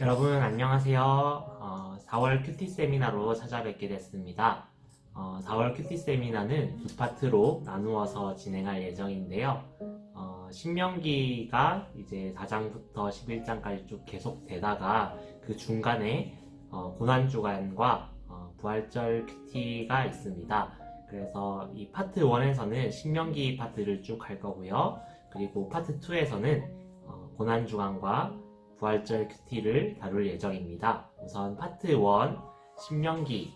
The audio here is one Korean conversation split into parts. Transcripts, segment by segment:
여러분 안녕하세요. 4월 큐티 세미나로 찾아뵙게 됐습니다. 4월 큐티 세미나는 두 파트로 나누어서 진행할 예정인데요. 신명기가 이제 4장부터 11장까지 쭉 계속되다가 그 중간에 고난주간과 부활절 큐티가 있습니다. 그래서 이 파트 1에서는 신명기 파트를 쭉 할 거고요. 그리고 파트 2에서는 고난주간과 부활절 큐티를 다룰 예정입니다. 우선 파트 1 신명기에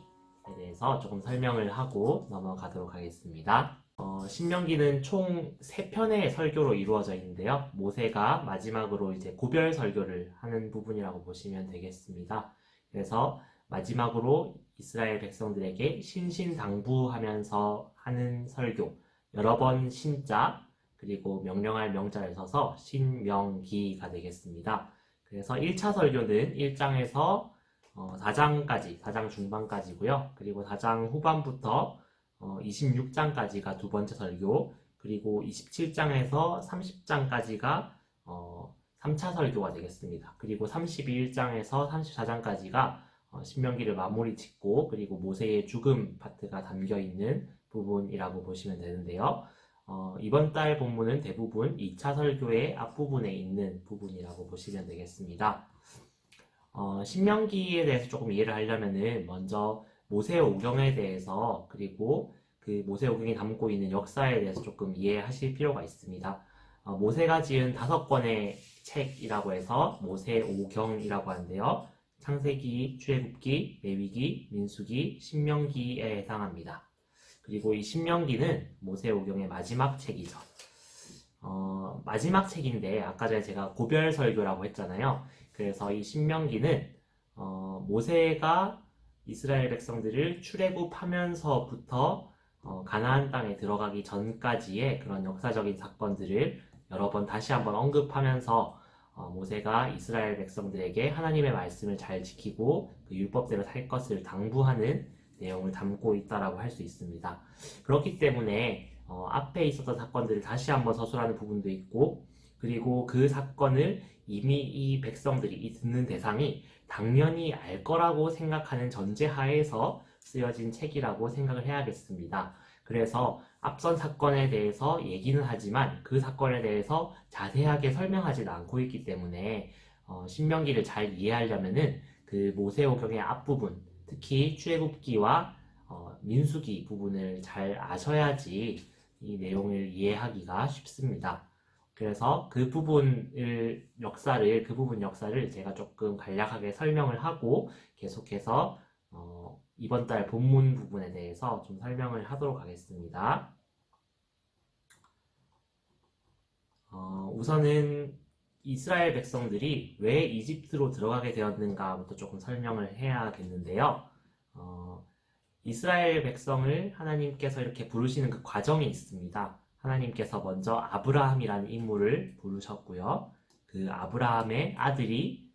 대해서 조금 설명을 하고 넘어가도록 하겠습니다. 신명기는 총 3편의 설교로 이루어져 있는데요. 모세가 마지막으로 이제 고별 설교를 하는 부분이라고 보시면 되겠습니다. 그래서 마지막으로 이스라엘 백성들에게 신신당부하면서 하는 설교, 여러 번 신자 그리고 명령할 명자를 써서 신명기가 되겠습니다. 그래서 1차 설교는 1장에서 4장까지, 4장 중반까지고요. 그리고 4장 후반부터 26장까지가 두 번째 설교, 그리고 27장에서 30장까지가 3차 설교가 되겠습니다. 그리고 31장에서 34장까지가 신명기를 마무리 짓고, 그리고 모세의 죽음 파트가 담겨 있는 부분이라고 보시면 되는데요. 이번 달 본문은 대부분 2차 설교의 앞부분에 있는 부분이라고 보시면 되겠습니다. 신명기에 대해서 조금 이해를 하려면은 먼저 모세오경에 대해서 그리고 그 모세오경이 담고 있는 역사에 대해서 조금 이해하실 필요가 있습니다. 모세가 지은 5권의 책이라고 해서 모세오경이라고 하는데요. 창세기, 출애굽기, 레위기, 민수기, 신명기에 해당합니다. 그리고 이 신명기는 모세오경의 마지막 책이죠. 마지막 책인데 아까 전에 제가 고별 설교라고 했잖아요. 그래서 이 신명기는 모세가 이스라엘 백성들을 출애굽하면서부터 가나안 땅에 들어가기 전까지의 그런 역사적인 사건들을 여러 번 다시 한번 언급하면서 모세가 이스라엘 백성들에게 하나님의 말씀을 잘 지키고 그 율법대로 살 것을 당부하는 내용을 담고 있다라고 할 수 있습니다. 그렇기 때문에 앞에 있었던 사건들을 다시 한번 서술하는 부분도 있고, 그리고 그 사건을 이미 이 백성들이, 이 듣는 대상이 당연히 알 거라고 생각하는 전제하에서 쓰여진 책이라고 생각을 해야겠습니다. 그래서 앞선 사건에 대해서 얘기는 하지만 그 사건에 대해서 자세하게 설명하지는 않고 있기 때문에 신명기를 잘 이해하려면은 그 모세오경의 앞부분, 특히 출애굽기와 민수기 부분을 잘 아셔야지 이 내용을 이해하기가 쉽습니다. 그래서 그 부분 역사를 제가 조금 간략하게 설명을 하고 계속해서 이번 달 본문 부분에 대해서 좀 설명을 하도록 하겠습니다. 우선은 이스라엘 백성들이 왜 이집트로 들어가게 되었는가부터 조금 설명을 해야겠는데요. 이스라엘 백성을 하나님께서 이렇게 부르시는 그 과정이 있습니다. 하나님께서 먼저 아브라함이라는 인물을 부르셨고요. 그 아브라함의 아들이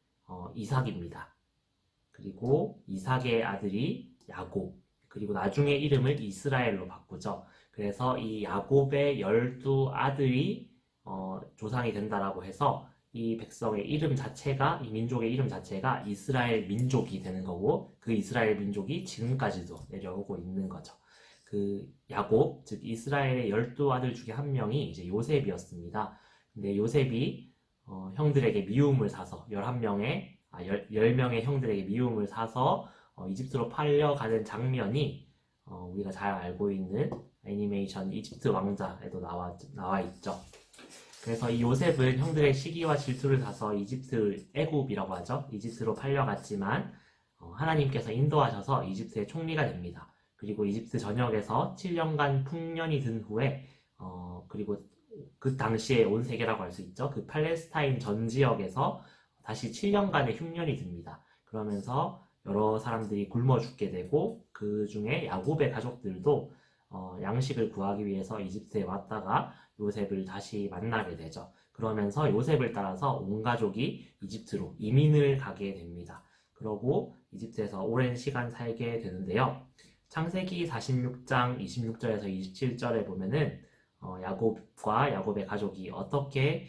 이삭입니다. 그리고 이삭의 아들이 야곱, 그리고 나중에 이름을 이스라엘로 바꾸죠. 그래서 이 야곱의 12아들이 조상이 된다라고 해서 이 백성의 이름 자체가, 이 민족의 이름 자체가 이스라엘 민족이 되는 거고, 그 이스라엘 민족이 지금까지도 내려오고 있는 거죠. 그 야곱, 즉 이스라엘의 12아들 중에 한 명이 이제 요셉이었습니다. 근데 요셉이 형들에게 미움을 사서 10명의 형들에게 미움을 사서 이집트로 팔려가는 장면이 우리가 잘 알고 있는 애니메이션 이집트 왕자에도 나와 있죠. 그래서 이 요셉은 형들의 시기와 질투를 사서 애굽이라고 하죠. 이집트로 팔려갔지만 하나님께서 인도하셔서 이집트의 총리가 됩니다. 그리고 이집트 전역에서 7년간 풍년이 든 후에 그리고 그 당시에 온 세계라고 할 수 있죠. 그 팔레스타인 전 지역에서 다시 7년간의 흉년이 듭니다. 그러면서 여러 사람들이 굶어 죽게 되고, 그 중에 야곱의 가족들도 양식을 구하기 위해서 이집트에 왔다가 요셉을 다시 만나게 되죠. 그러면서 요셉을 따라서 온 가족이 이집트로 이민을 가게 됩니다. 그러고 이집트에서 오랜 시간 살게 되는데요. 창세기 46장 26절에서 27절에 보면은 야곱과 야곱의 가족이 어떻게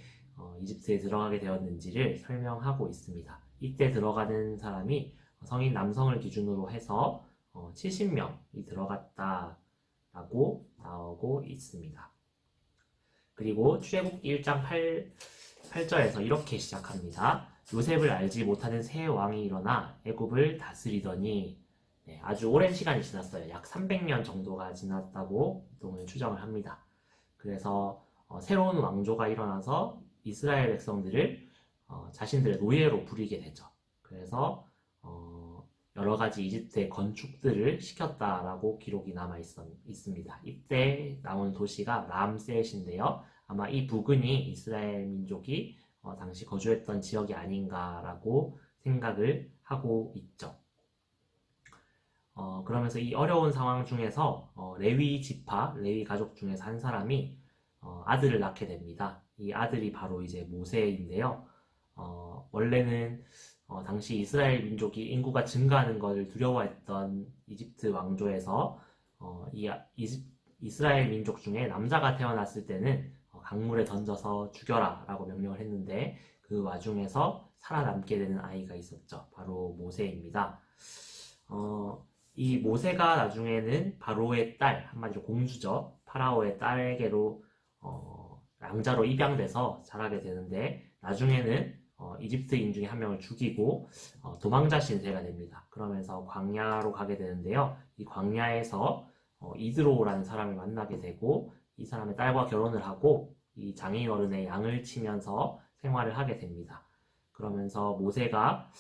이집트에 들어가게 되었는지를 설명하고 있습니다. 이때 들어가는 사람이 성인 남성을 기준으로 해서 70명이 들어갔다라고 나오고 있습니다. 그리고 출애굽기 1장 8절에서 이렇게 시작합니다. 요셉을 알지 못하는 새 왕이 일어나 애굽을 다스리더니, 네, 아주 오랜 시간이 지났어요. 약 300년 정도가 지났다고 보통은 추정을 합니다. 그래서 새로운 왕조가 일어나서 이스라엘 백성들을 자신들의 노예로 부리게 되죠. 그래서 여러 가지 이집트의 건축들을 시켰다라고 기록이 남아 있습니다. 이때 나오는 도시가 람셋인데요. 아마 이 부근이 이스라엘 민족이 당시 거주했던 지역이 아닌가라고 생각을 하고 있죠. 그러면서 이 어려운 상황 중에서 레위 지파, 레위 가족 중에서 한 사람이 아들을 낳게 됩니다. 이 아들이 바로 이제 모세인데요. 원래는 당시 이스라엘 민족이 인구가 증가하는 것을 두려워했던 이집트 왕조에서 이스라엘 민족 중에 남자가 태어났을 때는 강물에 던져서 죽여라 라고 명령을 했는데 그 와중에서 살아남게 되는 아이가 있었죠. 바로 모세입니다. 이 모세가 나중에는 바로의 딸, 한마디로 공주죠. 파라오의 딸에게로 양자로 입양돼서 자라게 되는데 나중에는 이집트인 중에 한 명을 죽이고 도망자 신세가 됩니다. 그러면서 광야로 가게 되는데요. 이 광야에서 이드로라는 사람을 만나게 되고 이 사람의 딸과 결혼을 하고 이 장인 어른의 양을 치면서 생활을 하게 됩니다. 그러면서 모세가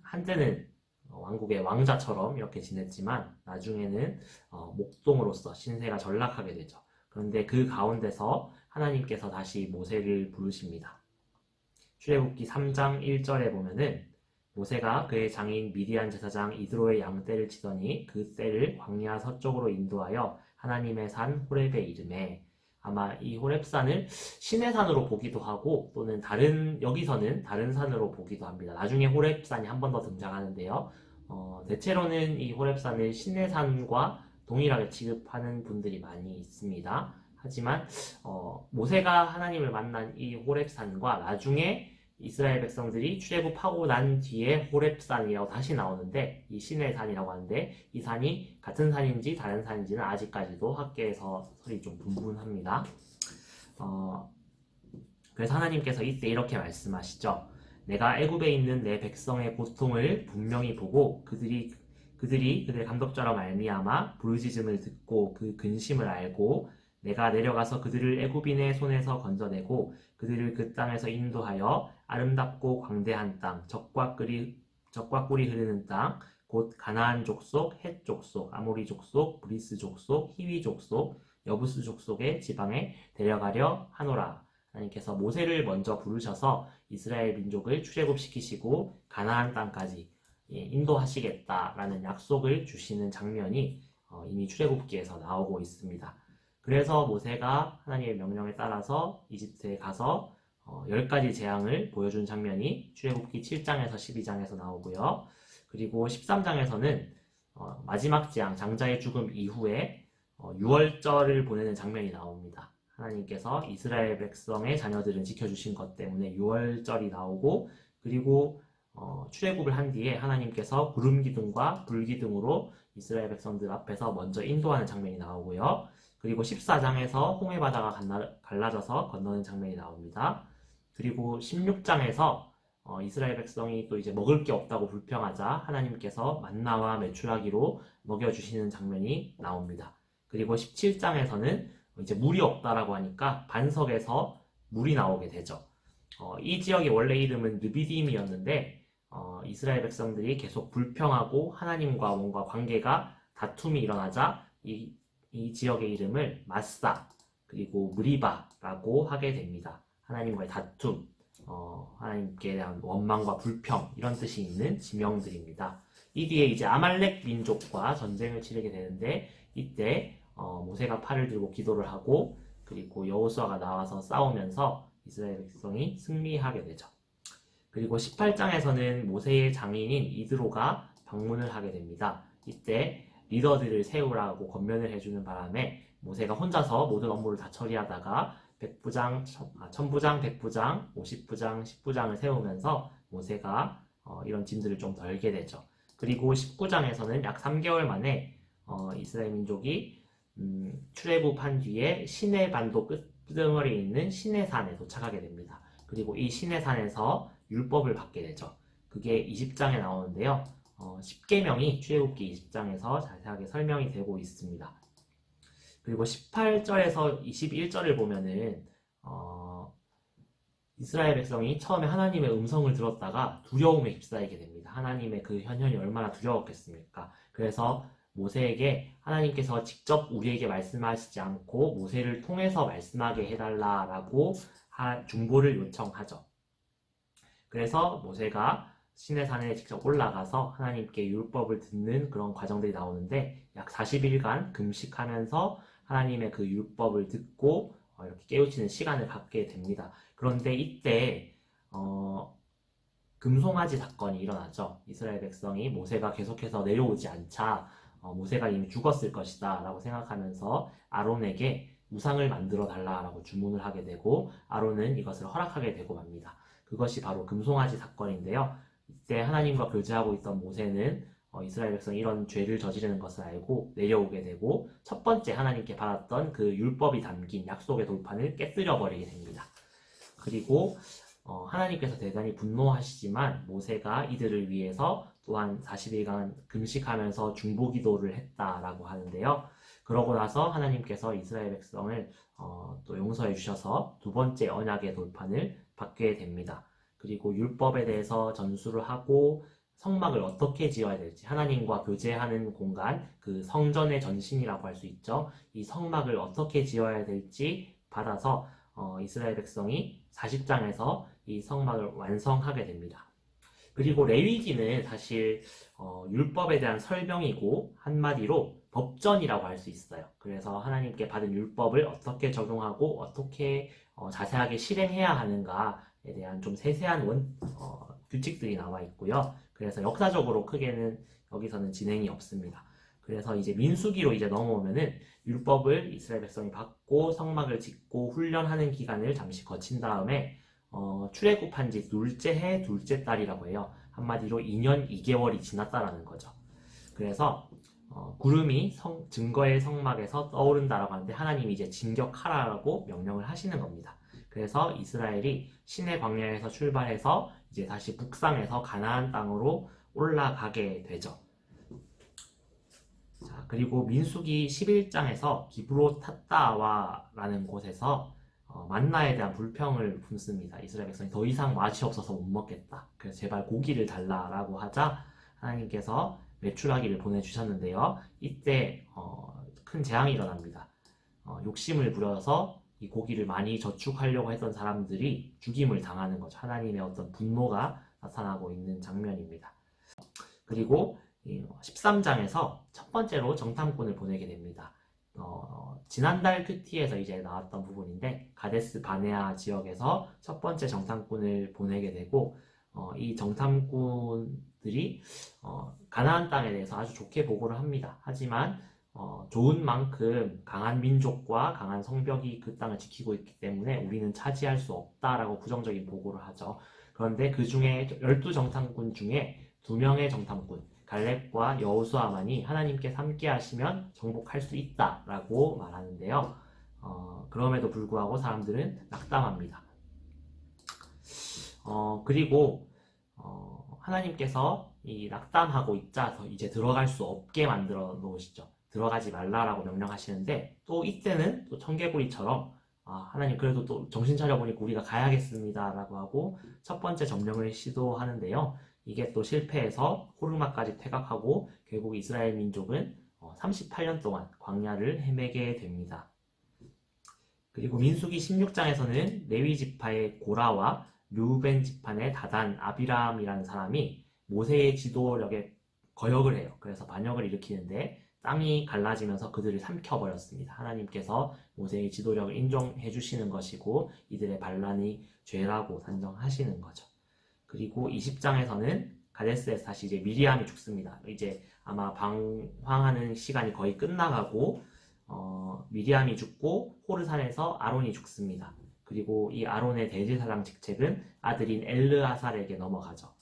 한때는 왕국의 왕자처럼 이렇게 지냈지만 나중에는 목동으로서 신세가 전락하게 되죠. 그런데 그 가운데서 하나님께서 다시 모세를 부르십니다. 출애굽기 3장 1절에 보면은 모세가 그의 장인 미디안 제사장 이드로의 양떼를 치더니 그 떼를 광야 서쪽으로 인도하여 하나님의 산 호렙에 이르매, 아마 이 호렙산을 신의 산으로 보기도 하고 또는 여기서는 다른 산으로 보기도 합니다. 나중에 호렙산이 한 번 더 등장하는데요. 대체로는 이 호렙산을 신의 산과 동일하게 취급하는 분들이 많이 있습니다. 하지만 모세가 하나님을 만난 이 호렙산과 나중에 이스라엘 백성들이 출애굽하고 난 뒤에 호렙산이라고 다시 나오는데 이 신의 산이라고 하는데 이 산이 같은 산인지 다른 산인지는 아직까지도 학계에서 설이 좀 분분합니다. 그래서 하나님께서 이때 이렇게 말씀하시죠. 내가 애굽에 있는 내 백성의 고통을 분명히 보고 그들의 감독자로 말미암아 부르짖음을 듣고 그 근심을 알고 내가 내려가서 그들을 애굽인의 손에서 건져내고 그들을 그 땅에서 인도하여 아름답고 광대한 땅, 젖과 꿀이 흐르는 땅, 곧 가나안 족속, 헷 족속, 아모리 족속, 브리스 족속, 히위 족속, 여부스 족속의 지방에 데려가려 하노라. 하나님께서 모세를 먼저 부르셔서 이스라엘 민족을 출애굽시키시고 가나안 땅까지 인도하시겠다라는 약속을 주시는 장면이 이미 출애굽기에서 나오고 있습니다. 그래서 모세가 하나님의 명령에 따라서 이집트에 가서 10가지 재앙을 보여준 장면이 출애굽기 7장에서 12장에서 나오고요. 그리고 13장에서는 마지막 재앙, 장자의 죽음 이후에 6월절을 보내는 장면이 나옵니다. 하나님께서 이스라엘 백성의 자녀들은 지켜주신 것 때문에 6월절이 나오고 그리고 출애굽을 한 뒤에 하나님께서 구름 기둥과 불 기둥으로 이스라엘 백성들 앞에서 먼저 인도하는 장면이 나오고요. 그리고 14장에서 홍해 바다가 갈라져서 건너는 장면이 나옵니다. 그리고 16장에서 이스라엘 백성이 또 이제 먹을 게 없다고 불평하자 하나님께서 만나와 메추라기로 먹여주시는 장면이 나옵니다. 그리고 17장에서는 이제 물이 없다라고 하니까 반석에서 물이 나오게 되죠. 이 지역의 원래 이름은 르비딤이었는데 이스라엘 백성들이 계속 불평하고 하나님과 뭔가 관계가 다툼이 일어나자 이 지역의 이름을 마사 그리고 무리바라고 하게 됩니다. 하나님과의 다툼, 하나님께 대한 원망과 불평 이런 뜻이 있는 지명들입니다. 이 뒤에 이제 아말렉 민족과 전쟁을 치르게 되는데 이때 모세가 팔을 들고 기도를 하고 그리고 여호수아가 나와서 싸우면서 이스라엘 백성이 승리하게 되죠. 그리고 18장에서는 모세의 장인인 이드로가 방문을 하게 됩니다. 이때 리더들을 세우라고 권면을 해주는 바람에 모세가 혼자서 모든 업무를 다 처리하다가 100부장, 1000부장, 100부장, 50부장, 10부장을 세우면서 모세가 이런 짐들을 좀 덜게 되죠. 그리고 19장에서는 약 3개월 만에 이스라엘 민족이 출애굽한 뒤에 시내 반도 끝머리에 있는 시내산에 도착하게 됩니다. 그리고 이 시내산에서 율법을 받게 되죠. 그게 20장에 나오는데요. 10계명이 출애굽기 20장에서 자세하게 설명이 되고 있습니다. 그리고 18절에서 21절을 보면은 이스라엘 백성이 처음에 하나님의 음성을 들었다가 두려움에 휩싸이게 됩니다. 하나님의 그 현현이 얼마나 두려웠겠습니까? 그래서 모세에게 하나님께서 직접 우리에게 말씀하시지 않고 모세를 통해서 말씀하게 해달라라고 중보를 요청하죠. 그래서 모세가 시내산에 직접 올라가서 하나님께 율법을 듣는 그런 과정들이 나오는데 약 40일간 금식하면서 하나님의 그 율법을 듣고 이렇게 깨우치는 시간을 갖게 됩니다. 그런데 이때 금송아지 사건이 일어나죠. 이스라엘 백성이 모세가 계속해서 내려오지 않자 모세가 이미 죽었을 것이다 라고 생각하면서 아론에게 우상을 만들어 달라라고 주문을 하게 되고 아론은 이것을 허락하게 되고 맙니다. 그것이 바로 금송아지 사건인데요. 이때 하나님과 교제하고 있던 모세는 이스라엘 백성이 이런 죄를 저지르는 것을 알고 내려오게 되고 첫 번째 하나님께 받았던 그 율법이 담긴 약속의 돌판을 깨뜨려 버리게 됩니다. 그리고 하나님께서 대단히 분노하시지만 모세가 이들을 위해서 또한 40일간 금식하면서 중보 기도를 했다라고 하는데요. 그러고 나서 하나님께서 이스라엘 백성을 또 용서해 주셔서 두 번째 언약의 돌판을 받게 됩니다. 그리고 율법에 대해서 전수를 하고 성막을 어떻게 지어야 될지 하나님과 교제하는 공간, 그 성전의 전신이라고 할 수 있죠. 이 성막을 어떻게 지어야 될지 받아서 이스라엘 백성이 40장에서 이 성막을 완성하게 됩니다. 그리고 레위기는 사실 율법에 대한 설명이고 한마디로 법전이라고 할 수 있어요. 그래서 하나님께 받은 율법을 어떻게 적용하고 어떻게 자세하게 실행해야 하는가에 대한 좀 세세한 규칙들이 나와 있고요. 그래서 역사적으로 크게는 여기서는 진행이 없습니다. 그래서 이제 민수기로 이제 넘어오면은 율법을 이스라엘 백성이 받고 성막을 짓고 훈련하는 기간을 잠시 거친 다음에 출애굽한 지 둘째 해 둘째 달이라고 해요. 한마디로 2년 2개월이 지났다라는 거죠. 그래서 구름이 증거의 성막에서 떠오른다라고 하는데 하나님이 이제 진격하라고 명령을 하시는 겁니다. 그래서 이스라엘이 시내 광야에서 출발해서 이제 다시 북상해서 가나안 땅으로 올라가게 되죠. 자, 그리고 민수기 11장에서 기브롯 타따와라는 곳에서 만나에 대한 불평을 품습니다. 이스라엘 백성이 더 이상 맛이 없어서 못 먹겠다. 그래서 제발 고기를 달라라고 하자 하나님께서 메추라기를 보내주셨는데요. 이때 큰 재앙이 일어납니다. 욕심을 부려서 이 고기를 많이 저축하려고 했던 사람들이 죽임을 당하는 거죠. 하나님의 어떤 분노가 나타나고 있는 장면입니다. 그리고 13장에서 첫 번째로 정탐꾼을 보내게 됩니다. 지난달 큐티에서 이제 나왔던 부분인데 가데스 바네아 지역에서 첫 번째 정탐꾼을 보내게 되고 이 정탐꾼들이 가나안 땅에 대해서 아주 좋게 보고를 합니다. 하지만 좋은 만큼 강한 민족과 강한 성벽이 그 땅을 지키고 있기 때문에 우리는 차지할 수 없다라고 부정적인 보고를 하죠. 그런데 그 중에 12정탐꾼 중에 2명의 정탐꾼 갈렙과 여호수아만이 하나님께 함께 하시면 정복할 수 있다라고 말하는데요. 그럼에도 불구하고 사람들은 낙담합니다. 그리고 하나님께서 이 낙담하고 있자 이제 들어갈 수 없게 만들어 놓으시죠. 들어가지 말라라고 명령하시는데 또 이때는 또 청개구리처럼 하나님 그래도 또 정신 차려보니까 우리가 가야겠습니다라고 하고 첫 번째 점령을 시도하는데요. 이게 또 실패해서 호르마까지 퇴각하고 결국 이스라엘 민족은 38년 동안 광야를 헤매게 됩니다. 그리고 민수기 16장에서는 레위 지파의 고라와 르우벤 지파의 다단, 아비람이라는 사람이 모세의 지도력에 거역을 해요. 그래서 반역을 일으키는데 땅이 갈라지면서 그들을 삼켜버렸습니다. 하나님께서 모세의 지도력을 인정해 주시는 것이고 이들의 반란이 죄라고 산정하시는 거죠. 그리고 20장에서는 가데스에서 다시 이제 미리암이 죽습니다. 이제 아마 방황하는 시간이 거의 끝나가고 미리암이 죽고 호르산에서 아론이 죽습니다. 그리고 이 아론의 대제사장 직책은 아들인 엘르아살에게 넘어가죠.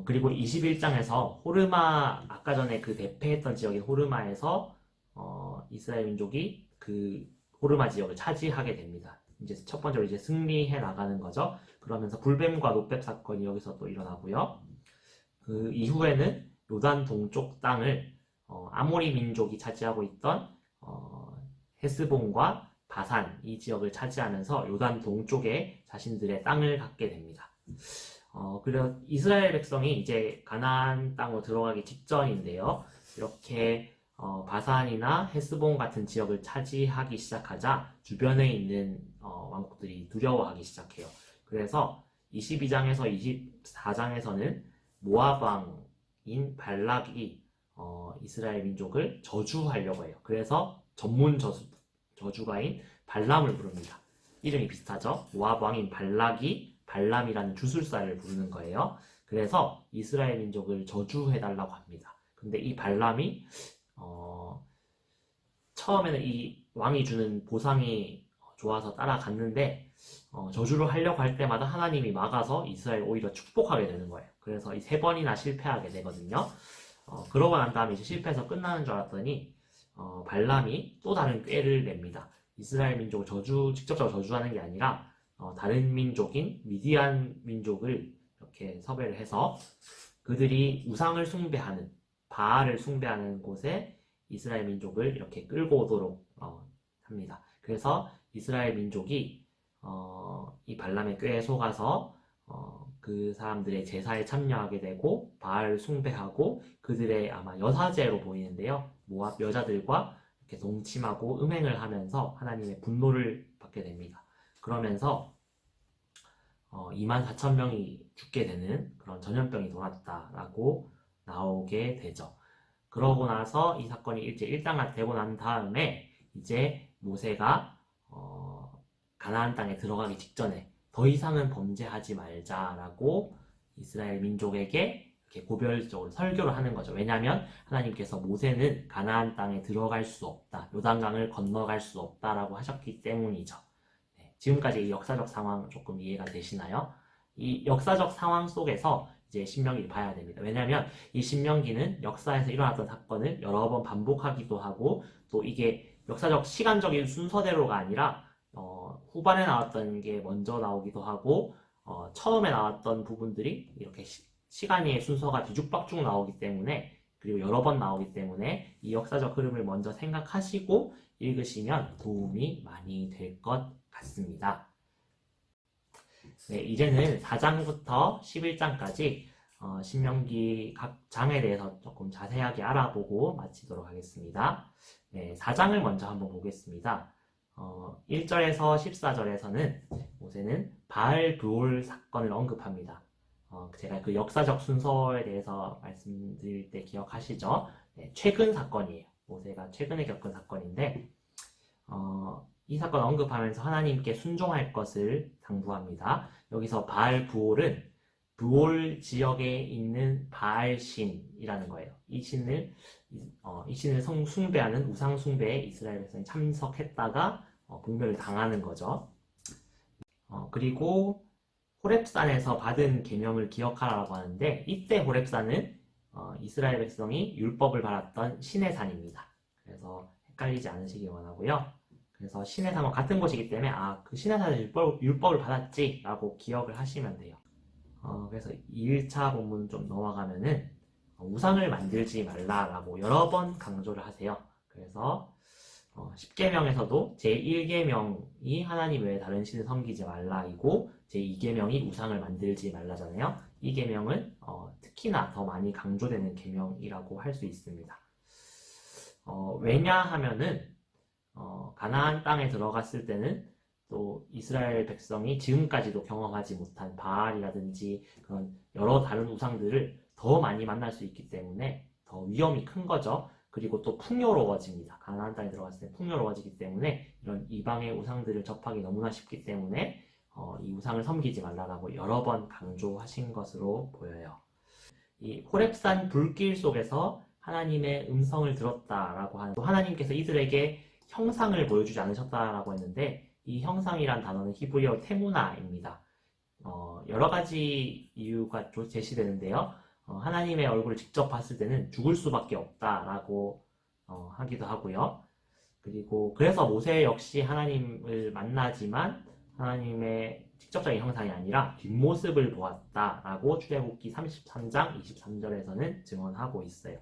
그리고 21장에서 호르마, 아까 전에 그 대패했던 지역인 호르마에서 이스라엘 민족이 그 호르마 지역을 차지하게 됩니다. 이제 첫 번째로 이제 승리해 나가는 거죠. 그러면서 불뱀과 노뱀 사건이 여기서 또 일어나고요. 그 이후에는 요단 동쪽 땅을 아모리 민족이 차지하고 있던 헤스본과 바산 이 지역을 차지하면서 요단 동쪽에 자신들의 땅을 갖게 됩니다. 그래서 이스라엘 백성이 이제 가나안 땅으로 들어가기 직전인데요. 이렇게 바산이나 헤스본 같은 지역을 차지하기 시작하자 주변에 있는 왕국들이 두려워하기 시작해요. 그래서 22장에서 24장에서는 모압 왕인 발락이 이스라엘 민족을 저주하려고 해요. 그래서 전문 저주가인 발람을 부릅니다. 이름이 비슷하죠? 모압 왕인 발락이 발람이라는 주술사를 부르는 거예요. 그래서 이스라엘 민족을 저주해달라고 합니다. 근데 이 발람이 처음에는 이 왕이 주는 보상이 좋아서 따라갔는데 저주를 하려고 할 때마다 하나님이 막아서 이스라엘을 오히려 축복하게 되는 거예요. 그래서 이 3번이나 실패하게 되거든요. 그러고 난 다음에 이제 실패해서 끝나는 줄 알았더니 발람이 또 다른 꾀를 냅니다. 이스라엘 민족을 직접적으로 저주하는 게 아니라 다른 민족인 미디안 민족을 이렇게 섭외를 해서 그들이 우상을 숭배하는 바알을 숭배하는 곳에 이스라엘 민족을 이렇게 끌고 오도록 합니다. 그래서 이스라엘 민족이 이 발람의 꾀에 속아서 그 사람들의 제사에 참여하게 되고 바알 숭배하고 그들의 아마 여사제로 보이는데요. 모압 여자들과 이렇게 동침하고 음행을 하면서 하나님의 분노를 받게 됩니다. 그러면서 24,000명이 죽게 되는 그런 전염병이 돌았다라고 나오게 되죠. 그러고 나서 이 사건이 이제 일단락되고 난 다음에 이제 모세가 가나안 땅에 들어가기 직전에 더 이상은 범죄하지 말자라고 이스라엘 민족에게 이렇게 고별적으로 설교를 하는 거죠. 왜냐하면 하나님께서 모세는 가나안 땅에 들어갈 수 없다, 요단강을 건너갈 수 없다라고 하셨기 때문이죠. 네, 지금까지 이 역사적 상황 조금 이해가 되시나요? 이 역사적 상황 속에서 이제 신명기를 봐야 됩니다. 왜냐하면 이 신명기는 역사에서 일어났던 사건을 여러 번 반복하기도 하고 또 이게 역사적 시간적인 순서대로가 아니라 후반에 나왔던 게 먼저 나오기도 하고 처음에 나왔던 부분들이 이렇게 시간의 순서가 뒤죽박죽 나오기 때문에 그리고 여러 번 나오기 때문에 이 역사적 흐름을 먼저 생각하시고 읽으시면 도움이 많이 될 것 같습니다. 네, 이제는 4장부터 11장까지 신명기 각 장에 대해서 조금 자세하게 알아보고 마치도록 하겠습니다. 네, 4장을 먼저 한번 보겠습니다. 1절에서 14절에서는 모세는 바알 브올 사건을 언급합니다. 제가 그 역사적 순서에 대해서 말씀드릴 때 기억하시죠? 네, 최근 사건이에요. 모세가 최근에 겪은 사건인데 이 사건을 언급하면서 하나님께 순종할 것을 당부합니다. 여기서 바알 브올은 브올 지역에 있는 바알신이라는 거예요. 이 신을 숭배하는 우상 숭배에 이스라엘 백성이 참석했다가 분별을 당하는 거죠. 그리고 호렙산에서 받은 계명을 기억하라고 하는데 이때 호렙산은 이스라엘 백성이 율법을 받았던 신의 산입니다. 그래서 헷갈리지 않으시기 원하고요. 그래서 신의 산과 같은 곳이기 때문에 그 신의 산에서 율법을 받았지 라고 기억을 하시면 돼요. 그래서 2일차 본문 좀 넘어가면은 우상을 만들지 말라라고 여러 번 강조를 하세요. 그래서 10계명에서도 제1계명이 하나님 외에 다른 신을 섬기지 말라이고 제2계명이 우상을 만들지 말라잖아요. 이 계명은 특히나 더 많이 강조되는 계명이라고 할 수 있습니다. 왜냐하면은 가나안 땅에 들어갔을 때는 또 이스라엘 백성이 지금까지도 경험하지 못한 바알이라든지 그런 여러 다른 우상들을 더 많이 만날 수 있기 때문에 더 위험이 큰 거죠. 그리고 또 풍요로워집니다. 가나안 땅에 들어갔을 때 풍요로워지기 때문에 이런 이방의 우상들을 접하기 너무나 쉽기 때문에 이 우상을 섬기지 말라라고 여러 번 강조하신 것으로 보여요. 이 호렙산 불길 속에서 하나님의 음성을 들었다라고 하는, 하나님께서 이들에게 형상을 보여주지 않으셨다라고 했는데 이 형상이란 단어는 히브리어 테무나입니다. 여러 가지 이유가 제시되는데요. 하나님의 얼굴을 직접 봤을 때는 죽을 수밖에 없다라고 하기도 하고요. 그리고 그래서 모세 역시 하나님을 만나지만 하나님의 직접적인 형상이 아니라 뒷모습을 보았다라고 출애굽기 33장 23절에서는 증언하고 있어요.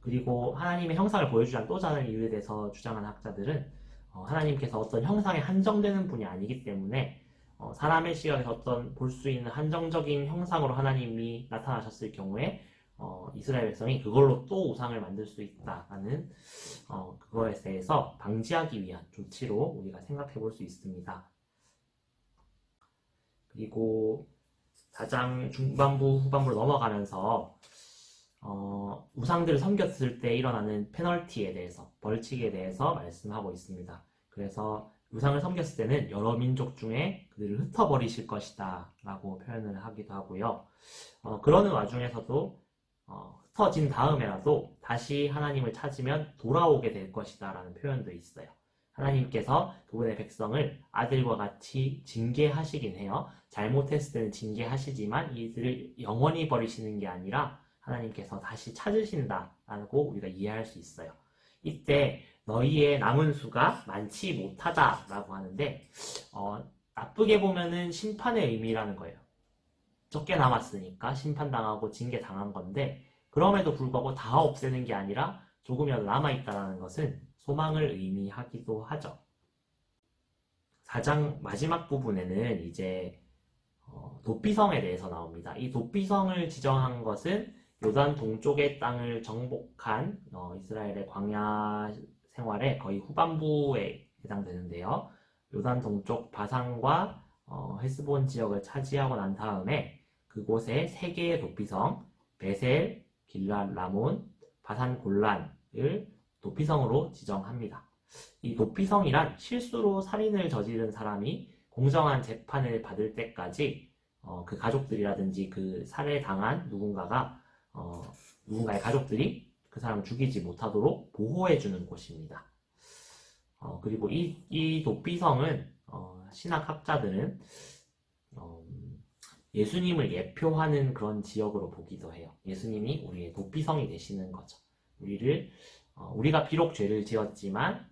그리고 하나님의 형상을 보여주지 또 다른 이유에 대해서 주장하는 학자들은 하나님께서 어떤 형상에 한정되는 분이 아니기 때문에 사람의 시각에서 어떤 볼 수 있는 한정적인 형상으로 하나님이 나타나셨을 경우에 이스라엘 백성이 그걸로 또 우상을 만들 수 있다라는 그거에 대해서 방지하기 위한 조치로 우리가 생각해 볼 수 있습니다. 그리고 4장 중반부 후반부로 넘어가면서 우상들을 섬겼을 때 일어나는 페널티에 대해서, 벌칙에 대해서 말씀하고 있습니다. 그래서 우상을 섬겼을 때는 여러 민족 중에 그들을 흩어버리실 것이다 라고 표현을 하기도 하고요. 그러는 와중에서도 흩어진 다음에라도 다시 하나님을 찾으면 돌아오게 될 것이다 라는 표현도 있어요. 하나님께서 그분의 백성을 아들과 같이 징계하시긴 해요. 잘못했을 때는 징계하시지만 이들을 영원히 버리시는 게 아니라 하나님께서 다시 찾으신다라고 우리가 이해할 수 있어요. 이때 너희의 남은 수가 많지 못하다라고 하는데 나쁘게 보면은 심판의 의미라는 거예요. 적게 남았으니까 심판당하고 징계당한 건데 그럼에도 불구하고 다 없애는 게 아니라 조금이라도 남아있다는 것은 소망을 의미하기도 하죠. 4장 마지막 부분에는 이제 도피성에 대해서 나옵니다. 이 도피성을 지정한 것은 요단 동쪽의 땅을 정복한 이스라엘의 광야 생활의 거의 후반부에 해당되는데요. 요단 동쪽 바산과 헤스본 지역을 차지하고 난 다음에 그곳에 세 개의 도피성 베셀, 길랏 라몬, 바산 골란을 도피성으로 지정합니다. 이 도피성이란 실수로 살인을 저지른 사람이 공정한 재판을 받을 때까지 그 가족들이라든지 그 살해당한 누군가의 가족들이 그 사람을 죽이지 못하도록 보호해주는 곳입니다. 그리고 이 도피성은 신학학자들은 예수님을 예표하는 그런 지역으로 보기도 해요. 예수님이 우리의 도피성이 되시는 거죠. 우리가 비록 죄를 지었지만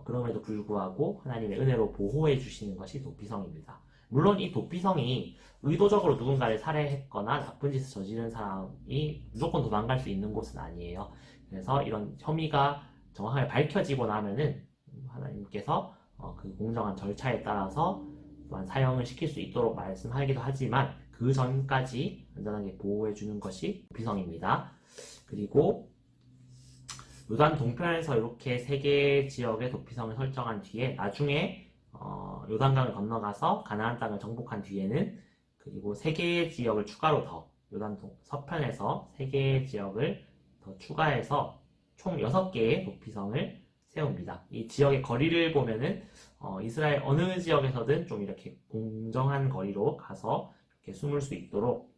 그럼에도 불구하고 하나님의 은혜로 보호해 주시는 것이 도피성입니다. 물론 이 도피성이 의도적으로 누군가를 살해했거나 나쁜 짓을 저지른 사람이 무조건 도망갈 수 있는 곳은 아니에요. 그래서 이런 혐의가 정확하게 밝혀지고 나면은 하나님께서 그 공정한 절차에 따라서 또한 사형을 시킬 수 있도록 말씀하기도 하지만 그 전까지 안전하게 보호해 주는 것이 도피성입니다. 그리고 요단 동편에서 이렇게 세 개의 지역의 도피성을 설정한 뒤에 나중에 요단강을 건너가서 가나안 땅을 정복한 뒤에는 그리고 세 개의 지역을 추가로 더 요단 서편에서 세 개의 지역을 더 추가해서 총 6개의 도피성을 세웁니다. 이 지역의 거리를 보면은 이스라엘 어느 지역에서든 좀 이렇게 공정한 거리로 가서 이렇게 숨을 수 있도록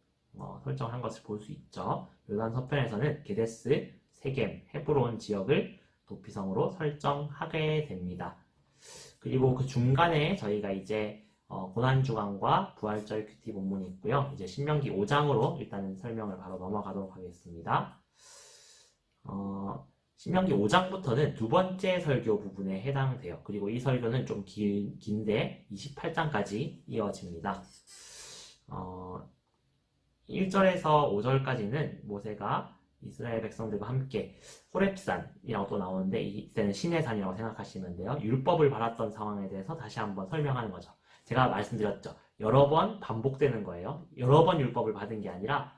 설정한 것을 볼 수 있죠. 요단 서편에서는 게데스, 세겜, 헤브론 지역을 도피성으로 설정하게 됩니다. 그리고 그 중간에 저희가 이제 고난주간과 부활절 큐티 본문이 있고요. 이제 신명기 5장으로 일단은 설명을 바로 넘어가도록 하겠습니다. 신명기 5장부터는 두 번째 설교 부분에 해당돼요. 그리고 이 설교는 좀 긴데 28장까지 이어집니다. 1절에서 5절까지는 모세가 이스라엘 백성들과 함께 호렙산이라고 또 나오는데 이때는 신의 산이라고 생각하시면 돼요. 율법을 받았던 상황에 대해서 다시 한번 설명하는 거죠. 제가 말씀드렸죠. 여러 번 반복되는 거예요. 여러 번 율법을 받은 게 아니라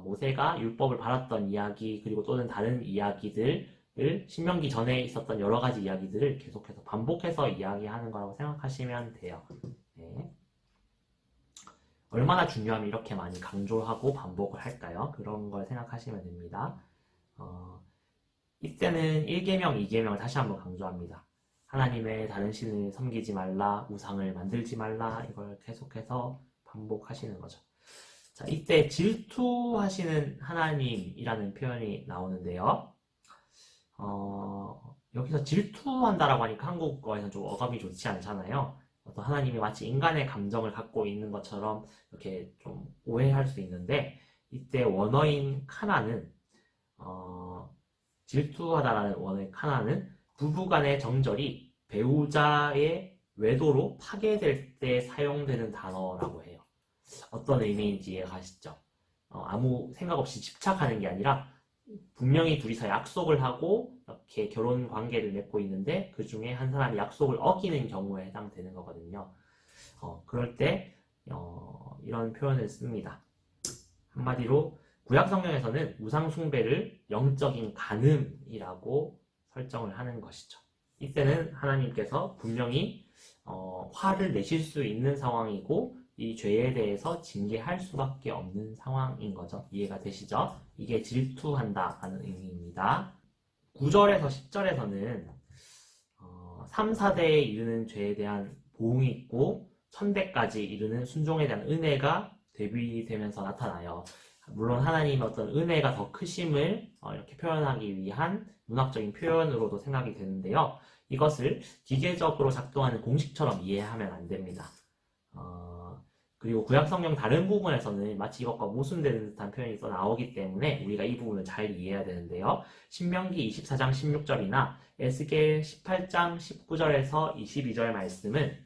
모세가 율법을 받았던 이야기 그리고 또는 다른 이야기들을 신명기 전에 있었던 여러 가지 이야기들을 계속해서 반복해서 이야기하는 거라고 생각하시면 돼요. 네. 얼마나 중요하면 이렇게 많이 강조하고 반복을 할까요? 그런 걸 생각하시면 됩니다. 이때는 1계명, 2계명을 다시 한번 강조합니다. 하나님의 다른 신을 섬기지 말라, 우상을 만들지 말라, 이걸 계속해서 반복하시는 거죠. 자, 이때 질투하시는 하나님이라는 표현이 나오는데요. 여기서 질투한다라고 하니까 한국어에서는 좀 어감이 좋지 않잖아요. 어떤 하나님이 마치 인간의 감정을 갖고 있는 것처럼 이렇게 좀 오해할 수 있는데, 이때 원어인 카나는 질투하다라는 원어인 카나는 부부간의 정절이 배우자의 외도로 파괴될 때 사용되는 단어라고 해요. 어떤 의미인지 이해가시죠? 아무 생각 없이 집착하는 게 아니라 분명히 둘이서 약속을 하고 이렇게 결혼 관계를 맺고 있는데 그 중에 한 사람이 약속을 어기는 경우에 해당되는 거거든요. 그럴 때 이런 표현을 씁니다. 한마디로 구약 성경에서는 우상 숭배를 영적인 간음이라고 설정을 하는 것이죠. 이때는 하나님께서 분명히 화를 내실 수 있는 상황이고 이 죄에 대해서 징계할 수밖에 없는 상황인 거죠. 이해가 되시죠? 이게 질투한다라는 의미입니다. 9절에서 10절에서는 3, 4대에 이르는 죄에 대한 보응이 있고 1000대까지 이르는 순종에 대한 은혜가 대비되면서 나타나요. 물론 하나님의 어떤 은혜가 더 크심을 이렇게 표현하기 위한 문학적인 표현으로도 생각이 되는데요. 이것을 기계적으로 작동하는 공식처럼 이해하면 안 됩니다. 그리고 구약성경 다른 부분에서는 마치 이것과 모순되는 듯한 표현이 써 나오기 때문에 우리가 이 부분을 잘 이해해야 되는데요. 신명기 24장 16절이나 에스겔 18장 19절에서 22절 말씀은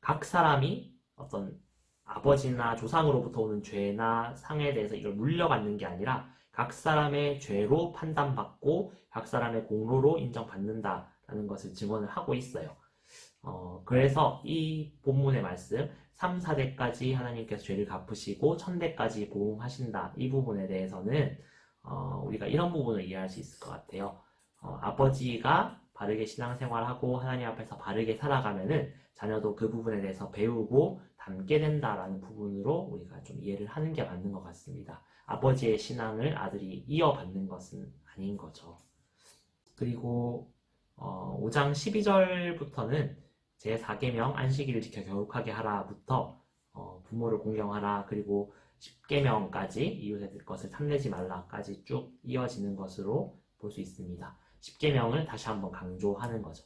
각 사람이 어떤 아버지나 조상으로부터 오는 죄나 상에 대해서 이걸 물려받는 게 아니라 각 사람의 죄로 판단받고 각 사람의 공로로 인정받는다라는 것을 증언을 하고 있어요. 그래서 이 본문의 말씀 3, 4대까지 하나님께서 죄를 갚으시고 1000대까지 보응하신다. 이 부분에 대해서는 우리가 이런 부분을 이해할 수 있을 것 같아요. 아버지가 바르게 신앙생활하고 하나님 앞에서 바르게 살아가면은 자녀도 그 부분에 대해서 배우고 담게 된다라는 부분으로 우리가 좀 이해를 하는 게 맞는 것 같습니다. 아버지의 신앙을 아들이 이어받는 것은 아닌 거죠. 그리고 5장 12절부터는 제4계명 안식일을 지켜 거룩하게 하라부터 부모를 공경하라, 그리고 10계명까지 이웃의 것을 탐내지 말라까지 쭉 이어지는 것으로 볼 수 있습니다. 10계명을 다시 한번 강조하는 거죠.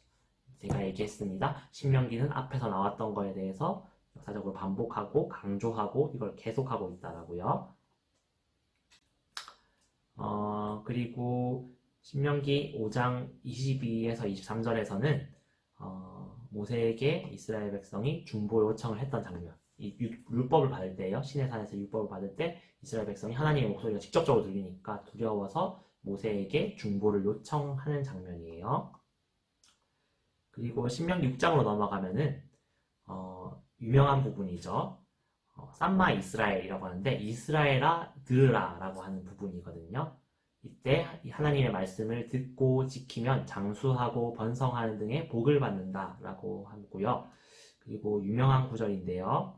제가 얘기했습니다. 신명기는 앞에서 나왔던 거에 대해서 역사적으로 반복하고 강조하고 이걸 계속하고 있다라고요. 그리고 신명기 5장 22에서 23절에서는 모세에게 이스라엘 백성이 중보 요청을 했던 장면, 이 율법을 받을 때요, 시내 산에서 율법을 받을 때 이스라엘 백성이 하나님의 목소리가 직접적으로 들리니까 두려워서 모세에게 중보를 요청하는 장면이에요. 그리고 신명기 6장으로 넘어가면은 유명한 부분이죠. 쌈마 이스라엘이라고 하는데 이스라엘아 들으라 라고 하는 부분이거든요. 이때 하나님의 말씀을 듣고 지키면 장수하고 번성하는 등의 복을 받는다 라고 하고요. 그리고 유명한 구절인데요.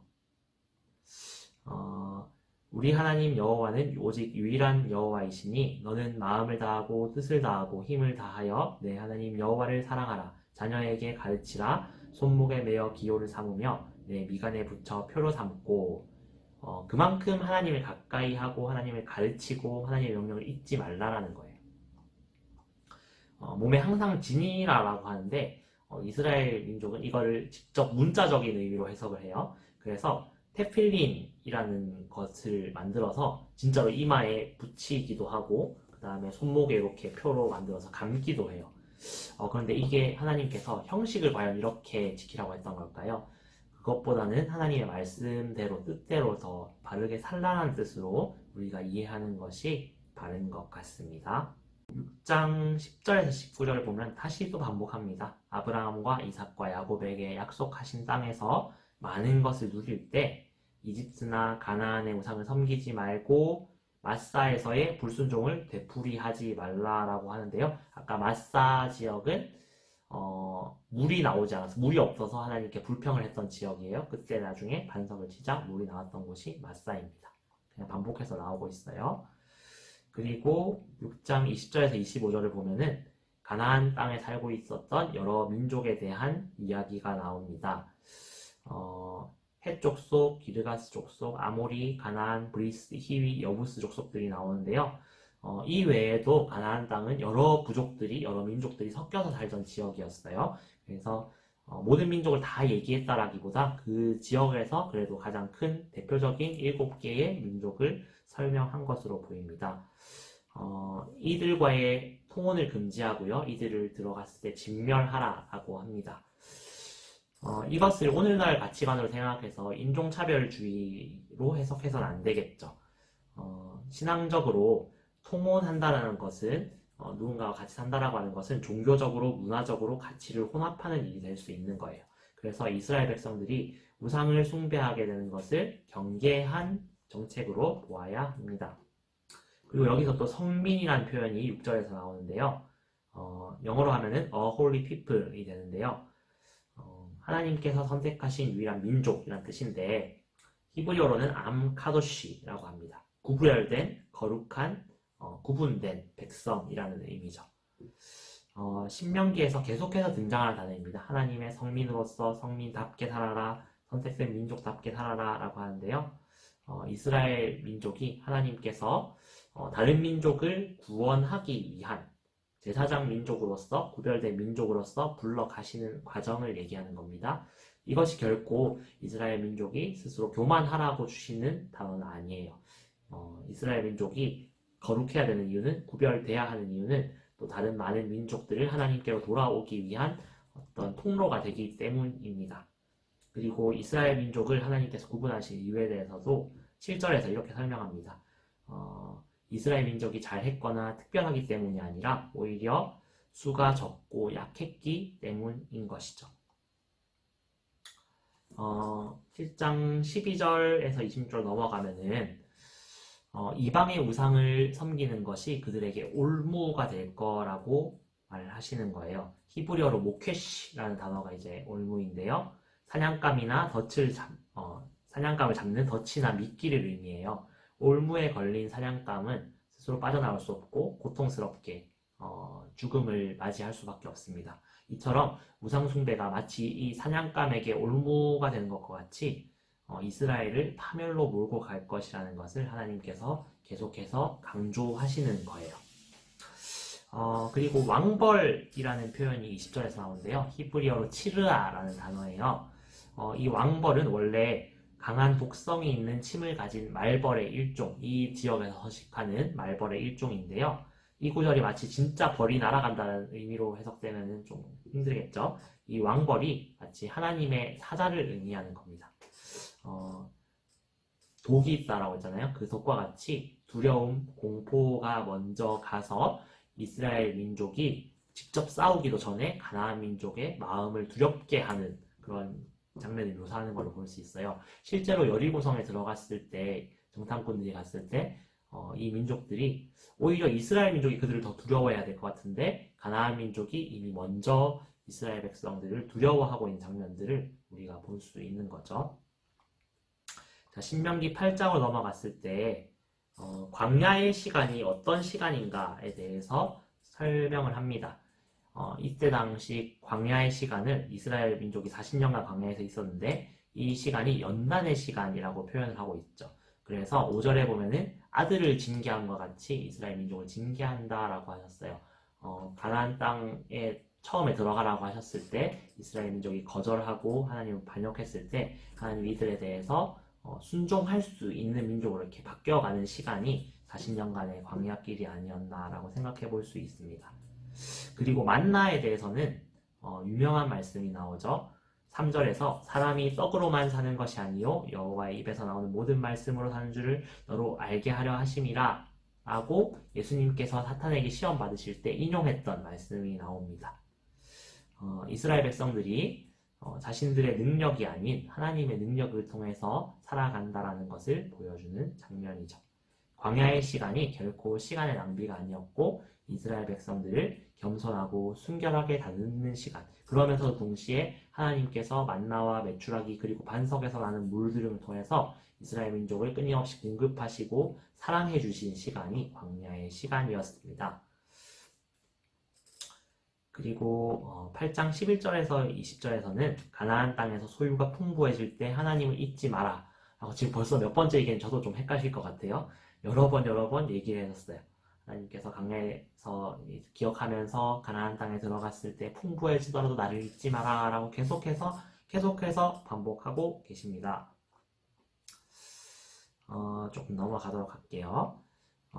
우리 하나님 여호와는 오직 유일한 여호와이시니 너는 마음을 다하고 뜻을 다하고 힘을 다하여 내 하나님 여호와를 사랑하라. 자녀에게 가르치라. 손목에 매어 기호를 삼으며 내 미간에 붙여 표로 삼고. 그만큼 하나님을 가까이 하고 하나님을 가르치고 하나님의 명령을 잊지 말라라는 거예요. 몸에 항상 지니라라고 하는데 이스라엘 민족은 이거를 직접 문자적인 의미로 해석을 해요. 그래서 테필린이라는 것을 만들어서 진짜로 이마에 붙이기도 하고 그 다음에 손목에 이렇게 표로 만들어서 감기도 해요. 그런데 이게 하나님께서 형식을 과연 이렇게 지키라고 했던 걸까요? 그것보다는 하나님의 말씀대로 뜻대로 더 바르게 살라는 뜻으로 우리가 이해하는 것이 바른 것 같습니다. 6장 10절에서 19절을 보면 다시 또 반복합니다. 아브라함과 이삭과 야곱에게 약속하신 땅에서 많은 것을 누릴 때 이집트나 가나안의 우상을 섬기지 말고 마사에서의 불순종을 되풀이하지 말라라고 하는데요. 아까 마사 지역은 물이 나오지 않아서, 물이 없어서 하나님께 불평을 했던 지역이에요. 그때 나중에 반석을 치자 물이 나왔던 곳이 마사입니다. 그냥 반복해서 나오고 있어요. 그리고 6장 20절에서 25절을 보면은 가나안 땅에 살고 있었던 여러 민족에 대한 이야기가 나옵니다. 헷 족속, 기르가스 족속, 아모리, 가나안, 브리스, 히위, 여부스 족속들이 나오는데요. 이 외에도 가나안 땅은 여러 부족들이, 여러 민족들이 섞여서 살던 지역이었어요. 그래서 모든 민족을 다 얘기했다라기보다 그 지역에서 그래도 가장 큰 대표적인 7개의 민족을 설명한 것으로 보입니다. 이들과의 통혼을 금지하고요. 이들을 들어갔을 때 진멸하라라고 합니다. 이것을 오늘날 가치관으로 생각해서 인종차별주의로 해석해서는 안 되겠죠. 신앙적으로 통혼한다라는 것은 누군가와 같이 산다라고 하는 것은 종교적으로, 문화적으로 가치를 혼합하는 일이 될 수 있는 거예요. 그래서 이스라엘 백성들이 우상을 숭배하게 되는 것을 경계한 정책으로 보아야 합니다. 그리고 여기서 또 성민이라는 표현이 6절에서 나오는데요. 영어로 하면은 a holy people이 되는데요. 하나님께서 선택하신 유일한 민족이란 뜻인데 히브리어로는 암카도시라고 합니다. 구별된, 거룩한, 구분된 백성이라는 의미죠. 신명기에서 계속해서 등장하는 단어입니다. 하나님의 성민으로서 성민답게 살아라, 선택된 민족답게 살아라 라고 하는데요. 이스라엘 민족이 하나님께서 다른 민족을 구원하기 위한 제사장 민족으로서, 구별된 민족으로서 불러 가시는 과정을 얘기하는 겁니다. 이것이 결코 이스라엘 민족이 스스로 교만하라고 주시는 단어는 아니에요. 이스라엘 민족이 거룩해야 되는 이유는, 구별돼야 하는 이유는 또 다른 많은 민족들을 하나님께로 돌아오기 위한 어떤 통로가 되기 때문입니다. 그리고 이스라엘 민족을 하나님께서 구분하신 이유에 대해서도 7절에서 이렇게 설명합니다. 이스라엘 민족이 잘했거나 특별하기 때문이 아니라 오히려 수가 적고 약했기 때문인 것이죠. 7장 12절에서 26절 넘어가면은 이방의 우상을 섬기는 것이 그들에게 올무가 될 거라고 말하시는 거예요. 히브리어로 모케시라는 단어가 이제 올무인데요. 사냥감을 잡는 덫이나 미끼를 의미해요. 올무에 걸린 사냥감은 스스로 빠져나올 수 없고 고통스럽게 죽음을 맞이할 수밖에 없습니다. 이처럼 우상숭배가 마치 이 사냥감에게 올무가 되는 것과 같이 이스라엘을 파멸로 몰고 갈 것이라는 것을 하나님께서 계속해서 강조하시는 거예요. 그리고 왕벌이라는 표현이 20절에서 나오는데요. 히브리어로 치르아라는 단어예요. 이 왕벌은 원래 강한 독성이 있는 침을 가진 말벌의 일종, 이 지역에서 서식하는 말벌의 일종인데요. 이 구절이 마치 진짜 벌이 날아간다는 의미로 해석되면 좀 힘들겠죠. 이 왕벌이 마치 하나님의 사자를 의미하는 겁니다. 독이 있다라고 했잖아요. 그 독과 같이 두려움, 공포가 먼저 가서 이스라엘 민족이 직접 싸우기도 전에 가나안 민족의 마음을 두렵게 하는 그런 장면을 묘사하는 걸로 볼 수 있어요. 실제로 여리고성에 들어갔을 때, 정탐꾼들이 갔을 때 이 민족들이 오히려 이스라엘 민족이 그들을 더 두려워해야 될 것 같은데 가나안 민족이 이미 먼저 이스라엘 백성들을 두려워하고 있는 장면들을 우리가 볼 수 있는 거죠. 자, 신명기 8장으로 넘어갔을 때 광야의 시간이 어떤 시간인가에 대해서 설명을 합니다. 이때 당시 광야의 시간을 이스라엘 민족이 40년간 광야에서 있었는데 이 시간이 연단의 시간이라고 표현을 하고 있죠. 그래서 5절에 보면은 아들을 징계함과 같이 이스라엘 민족을 징계한다라고 하셨어요. 가나안 땅에 처음에 들어가라고 하셨을 때 이스라엘 민족이 거절하고 하나님을 반역했을 때 하나님 이들에 대해서 순종할 수 있는 민족으로 이렇게 바뀌어가는 시간이 40년간의 광야길이 아니었나라고 생각해 볼 수 있습니다. 그리고 만나에 대해서는 유명한 말씀이 나오죠. 3절에서 사람이 떡으로만 사는 것이 아니요 여호와의 입에서 나오는 모든 말씀으로 사는 줄을 너로 알게 하려 하심이라 라고 예수님께서 사탄에게 시험 받으실 때 인용했던 말씀이 나옵니다. 이스라엘 백성들이 자신들의 능력이 아닌 하나님의 능력을 통해서 살아간다라는 것을 보여주는 장면이죠. 광야의 시간이 결코 시간의 낭비가 아니었고 이스라엘 백성들을 겸손하고 순결하게 다듬는 시간, 그러면서도 동시에 하나님께서 만나와 메추라기 그리고 반석에서 나는 물들을 통해서 이스라엘 민족을 끊임없이 공급하시고 사랑해 주신 시간이 광야의 시간이었습니다. 그리고 8장 11절에서 20절에서는 가나안 땅에서 소유가 풍부해질 때 하나님을 잊지 마라 라고 지금 벌써 몇 번째 얘기는 저도 좀 헷갈릴 것 같아요. 여러 번 얘기를 해줬어요. 하나님께서 광야에서 기억하면서 가나안 땅에 들어갔을 때 풍부해지더라도 나를 잊지 마라 라고 계속해서 반복하고 계십니다. 조금 넘어가도록 할게요.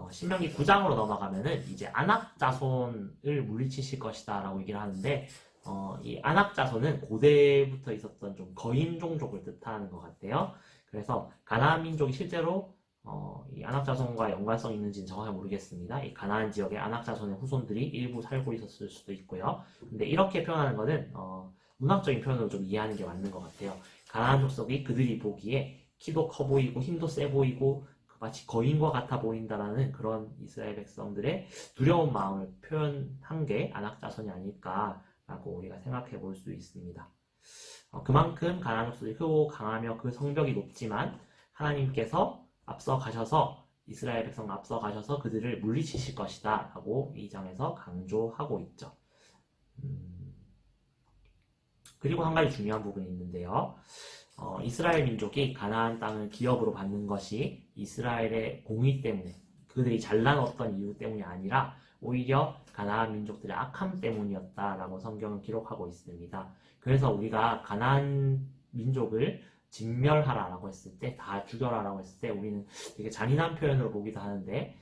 신명기 9장으로 넘어가면은 이제 아낙 자손을 물리치실 것이다 라고 얘기를 하는데, 이 아낙 자손은 고대부터 있었던 좀 거인 종족을 뜻하는 것 같아요. 그래서 가나안 민족이 실제로 이 아낙 자손과 연관성이 있는지는 정확히 모르겠습니다. 이 가나안 지역의 아낙 자손의 후손들이 일부 살고 있었을 수도 있고요. 근데 이렇게 표현하는 거는 문학적인 표현으로 좀 이해하는 게 맞는 것 같아요. 가나안 족속이 그들이 보기에 키도 커 보이고 힘도 세 보이고 마치 거인과 같아 보인다라는 그런 이스라엘 백성들의 두려운 마음을 표현한 게 아낙 자손이 아닐까라고 우리가 생각해 볼 수 있습니다. 그만큼 가나안 족속이 크고 강하며 그 성벽이 높지만 하나님께서 앞서 가셔서 이스라엘 백성 앞서 가셔서 그들을 물리치실 것이다 라고 이 장에서 강조하고 있죠. 그리고 한 가지 중요한 부분이 있는데요. 이스라엘 민족이 가나안 땅을 기업으로 받는 것이 이스라엘의 공의 때문에, 그들이 잘난 어떤 이유 때문이 아니라 오히려 가나안 민족들의 악함 때문이었다라고 성경은 기록하고 있습니다. 그래서 우리가 가나안 민족을 진멸하라라고 했을 때, 다 죽여라라고 했을 때 우리는 되게 잔인한 표현으로 보기도 하는데,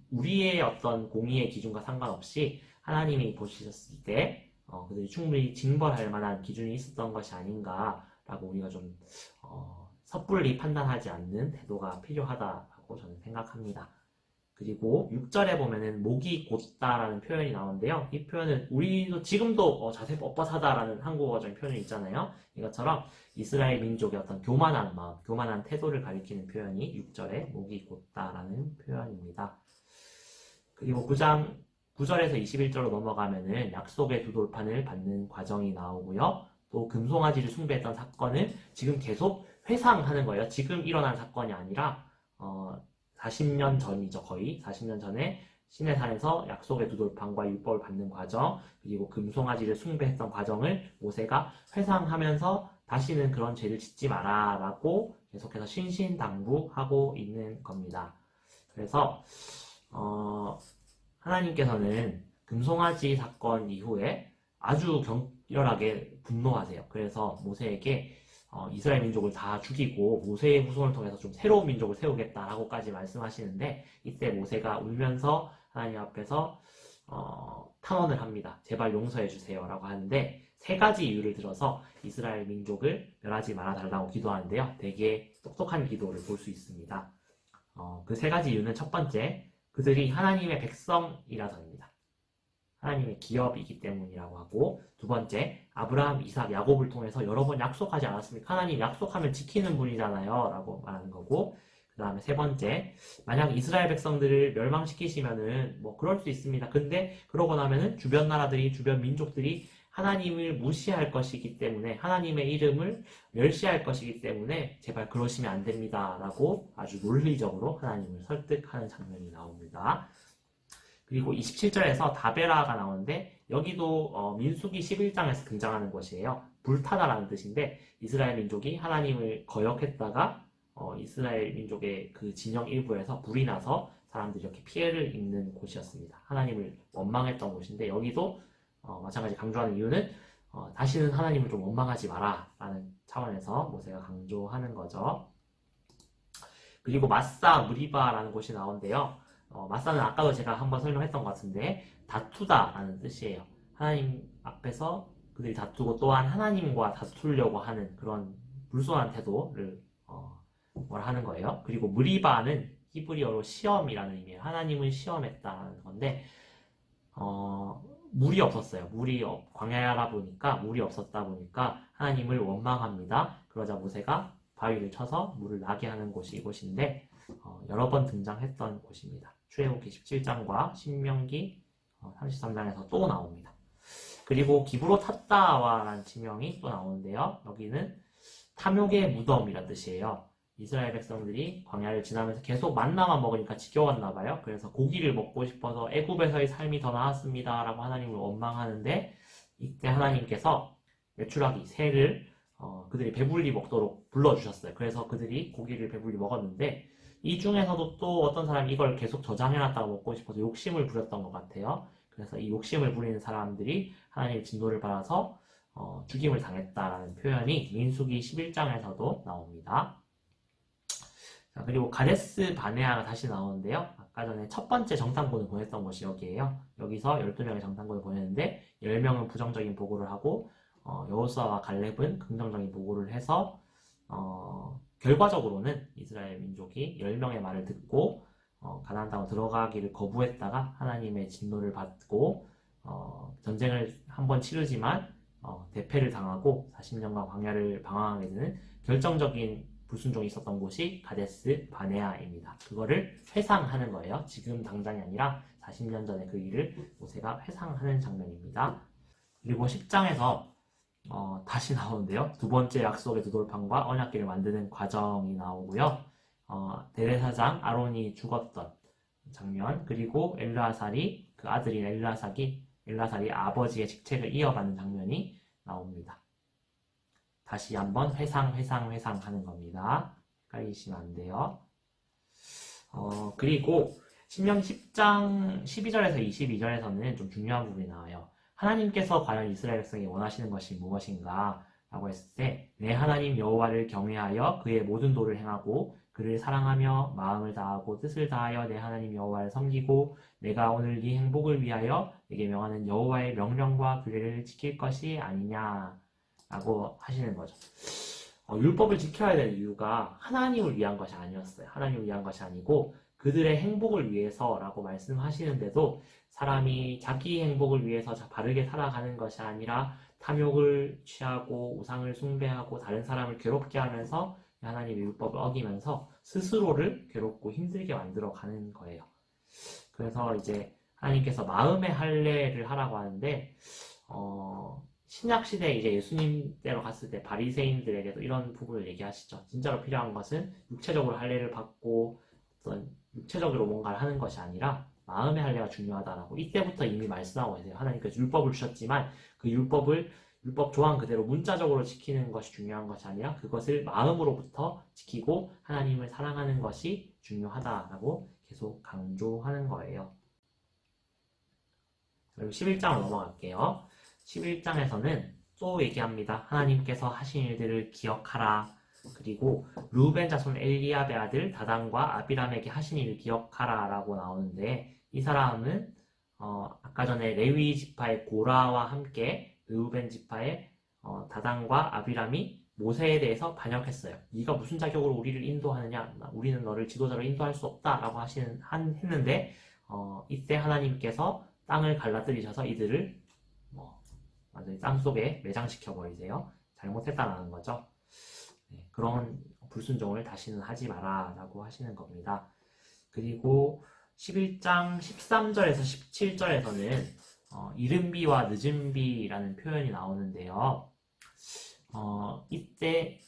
우리의 어떤 공의의 기준과 상관없이 하나님이 보셨을 때 그들이 충분히 징벌할 만한 기준이 있었던 것이 아닌가라고 우리가 좀 섣불리 판단하지 않는 태도가 필요하다고 저는 생각합니다. 그리고 6절에 보면은 목이 곧다라는 표현이 나오는데요. 이 표현은 우리도 지금도 자세 뻣뻣하다라는 한국어적인 표현이 있잖아요. 이것처럼 이스라엘 민족의 어떤 교만한 마음, 교만한 태도를 가리키는 표현이 6절에 목이 곧다라는 표현입니다. 그리고 9장 9절에서 21절로 넘어가면은 약속의 두 돌판을 받는 과정이 나오고요. 또 금송아지를 숭배했던 사건을 지금 계속 회상하는 거예요. 지금 일어난 사건이 아니라 40년 전이죠. 거의 40년 전에 시내산에서 약속의 두 돌판과 율법을 받는 과정, 그리고 금송아지를 숭배했던 과정을 모세가 회상하면서 다시는 그런 죄를 짓지 마라 라고 계속해서 신신당부하고 있는 겁니다. 그래서 하나님께서는 금송아지 사건 이후에 아주 격렬하게 분노하세요. 그래서 모세에게 이스라엘 민족을 다 죽이고 모세의 후손을 통해서 좀 새로운 민족을 세우겠다라고까지 말씀하시는데, 이때 모세가 울면서 하나님 앞에서 탄원을 합니다. 제발 용서해 주세요 라고 하는데, 세 가지 이유를 들어서 이스라엘 민족을 멸하지 말아달라고 기도하는데요. 되게 똑똑한 기도를 볼 수 있습니다. 그 세 가지 이유는, 첫 번째, 그들이 하나님의 백성이라서입니다. 하나님의 기업이기 때문이라고 하고, 두 번째, 아브라함, 이삭, 야곱을 통해서 여러 번 약속하지 않았습니까? 하나님 약속하면 지키는 분이잖아요 라고 말하는 거고, 그 다음에 세 번째, 만약 이스라엘 백성들을 멸망시키시면은 뭐 그럴 수 있습니다. 근데 그러고 나면은 주변 나라들이, 주변 민족들이 하나님을 무시할 것이기 때문에, 하나님의 이름을 멸시할 것이기 때문에 제발 그러시면 안 됩니다 라고 아주 논리적으로 하나님을 설득하는 장면이 나옵니다. 그리고 27절에서 다베라가 나오는데, 여기도 민수기 11장에서 등장하는 것이에요. 불타다라는 뜻인데, 이스라엘 민족이 하나님을 거역했다가 이스라엘 민족의 그 진영 일부에서 불이 나서 사람들이 이렇게 피해를 입는 곳이었습니다. 하나님을 원망했던 곳인데, 여기도 마찬가지 강조하는 이유는 다시는 하나님을 좀 원망하지 마라 라는 차원에서 모세가 강조하는 거죠. 그리고 마사, 무리바라는 곳이 나오는데요. 마사는 아까도 제가 한번 설명했던 것 같은데, 다투다 라는 뜻이에요. 하나님 앞에서 그들이 다투고, 또한 하나님과 다투려고 하는 그런 불손한 태도를 뭘 하는 거예요. 그리고 무리바는 히브리어로 시험이라는 의미예요. 하나님을 시험했다는 건데, 물이 없었어요. 광야라 보니까 물이 없었다 보니까 하나님을 원망합니다. 그러자 모세가 바위를 쳐서 물을 나게 하는 곳이 이곳인데, 여러 번 등장했던 곳입니다. 출애굽기 17장과 신명기 33장에서 또 나옵니다. 그리고 기브롯-핫다와라는 지명이 또 나오는데요. 여기는 탐욕의 무덤이란 뜻이에요. 이스라엘 백성들이 광야를 지나면서 계속 만나만 먹으니까 지겨웠나 봐요. 그래서 고기를 먹고 싶어서 애굽에서의 삶이 더 나았습니다 라고 하나님을 원망하는데, 이때 하나님께서 메추라기, 새를 그들이 배불리 먹도록 불러주셨어요. 그래서 그들이 고기를 배불리 먹었는데, 이 중에서도 또 어떤 사람이 이걸 계속 저장해놨다가 먹고 싶어서 욕심을 부렸던 것 같아요. 그래서 이 욕심을 부리는 사람들이 하나님의 진노를 받아서 죽임을 당했다라는 표현이 민수기 11장에서도 나옵니다. 자, 그리고 가데스 바네아가 다시 나오는데요. 아까 전에 첫 번째 정탐꾼을 보냈던 곳이 여기예요. 여기서 12명의 정탐꾼을 보냈는데 10명은 부정적인 보고를 하고 여호수아와 갈렙은 긍정적인 보고를 해서 결과적으로는 이스라엘 민족이 10명의 말을 듣고 가나안 땅으로 들어가기를 거부했다가 하나님의 진노를 받고 전쟁을 한번 치르지만 대패를 당하고 40년간 광야를 방황하게 되는 결정적인 불순종이 있었던 곳이 가데스 바네아입니다. 그거를 회상하는 거예요. 지금 당장이 아니라 40년 전에 그 일을 모세가 회상하는 장면입니다. 그리고 10장에서 다시 나오는데요. 두 번째 약속의 두 돌판과 언약궤를 만드는 과정이 나오고요. 대제사장 아론이 죽었던 장면, 그리고 엘르아살이 그 아들인 엘르아살이 아버지의 직책을 이어가는 장면이 나옵니다. 다시 한번 회상 하는 겁니다. 헷갈리시면 안 돼요. 그리고 신명기 10장 12절에서 22절에서는 좀 중요한 부분이 나와요. 하나님께서 과연 이스라엘 백성이 원하시는 것이 무엇인가? 라고 했을 때, 내 하나님 여호와를 경외하여 그의 모든 도를 행하고 그를 사랑하며 마음을 다하고 뜻을 다하여 내 하나님 여호와를 섬기고 내가 오늘 네 행복을 위하여 내게 명하는 여호와의 명령과 규례를 지킬 것이 아니냐 라고 하시는 거죠. 율법을 지켜야 될 이유가 하나님을 위한 것이 아니었어요. 하나님을 위한 것이 아니고 그들의 행복을 위해서라고 말씀하시는데도 사람이 자기 행복을 위해서 바르게 살아가는 것이 아니라 탐욕을 취하고 우상을 숭배하고 다른 사람을 괴롭게 하면서 하나님의 율법을 어기면서 스스로를 괴롭고 힘들게 만들어가는 거예요. 그래서 이제 하나님께서 마음의 할례를 하라고 하는데 신약 시대에 이제 예수님 때로 갔을 때 바리새인들에게도 이런 부분을 얘기하시죠. 진짜로 필요한 것은 육체적으로 할례를 받고 어떤 육체적으로 뭔가를 하는 것이 아니라 마음의 할례가 중요하다라고 이때부터 이미 말씀하고 계세요. 하나님께서 율법을 주셨지만 그 율법 조항 그대로 문자적으로 지키는 것이 중요한 것이 아니라 그것을 마음으로부터 지키고 하나님을 사랑하는 것이 중요하다라고 계속 강조하는 거예요. 그리고 11장으로 넘어갈게요. 11장에서는 또 얘기합니다. 하나님께서 하신 일들을 기억하라. 그리고 루벤 자손 엘리압의 아들 다단과 아비람에게 하신 일을 기억하라 라고 나오는데 이 사람은 아까 전에 레위 지파의 고라와 함께 루벤 지파의 다단과 아비람이 모세에 대해서 반역했어요. 네가 무슨 자격으로 우리를 인도하느냐? 우리는 너를 지도자로 인도할 수 없다라고 했는데 이때 하나님께서 땅을 갈라뜨리셔서 이들을 완전히 땅속에 매장시켜 버리세요. 잘못했다라는 거죠. 네, 그런 불순종을 다시는 하지 마라 라고 하시는 겁니다. 그리고 11장 13절에서 17절에서는 이른비와 늦은비라는 표현이 나오는데요. 이때